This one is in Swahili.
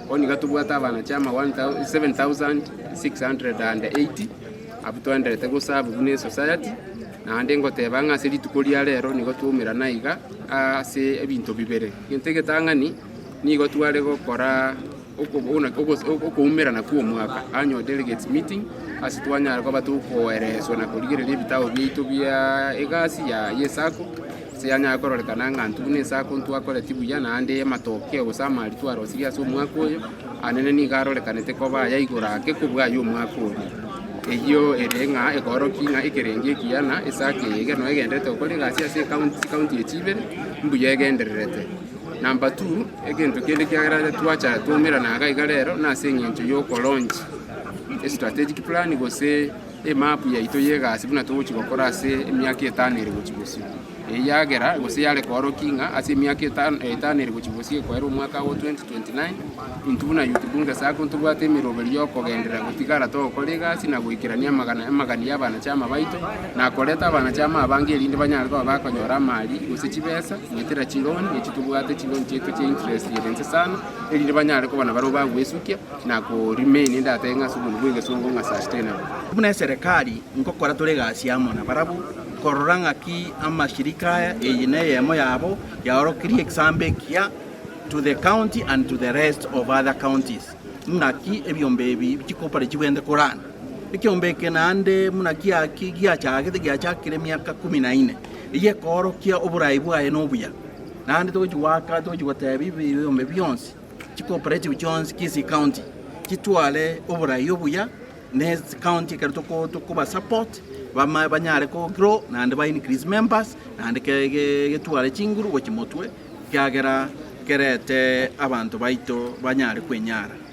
oni gatubwata abana chama 7680 abutwandete gusabu bune society na ande ngoteba ngase litukuria lero nigo tuumira naiga ase ebinto bibere gentegetangani nigo tware gokora okuumira na kuo mwaka annual delegates meeting ase twanyara ko batukoereso na kurigereria ebitabo bitu bia egasi ya yesako siyanya kororekana ngantu bune sako ntwakoreti buya na ande matokeo gusama litwaro sigia so mwaka oyo anene ni garorekanete ko ba yaigura ke kubwa yo mwaka oyo eyo erenga ekorokinga ikerenge kiana esake yege no egendete okore gasi ase county echibere mbuye egendererete. Number 2 egento kende kiagara twacha tumira na gaiga rero na sengencho yo launch a strategic plan gose e map ya ito yegasi buna tuchi gokora ase emyaka 5 iri guchibusi eyagera gose yale korokinga ase emyaka 5 iri guchibusi ko ero mwaka wa 2029 intuna yutubunga sako ntubate miroberi yo kogendera gutigara to kolegasi na guikirania magani y'abana chama baito na koleta abana chama abange elinde banyarwa bakonyora mali gose chibesa nyetera chironi ekitubwate chironi chetu che interest yerenze sana elinde banyarwa bana baro bagwesukia na ko remain ndatenga subunu bwege songo nga sustainable buna serikali ngokora tolegasi amona barabu kororanga ki amashirika eyine yemo yabo yaorokiri example kia to the county and to the rest of other counties. Munaki ebyombe ebi bikopare kibwende korana ekyombe kenande munaki aki gya cyagete gya cyakire myaka 14 iye korokia oburayi bwaye nobuya nande tojiwaka tojiwatebi byombe byonse cooperative Jones Kisi County kitwale oburayi obuya next county kartoko tukuba support banyare ko grow nande ba increase members nande getwale chinguru gochimotwe kyagera kerete abantu baito banyare kwenyara.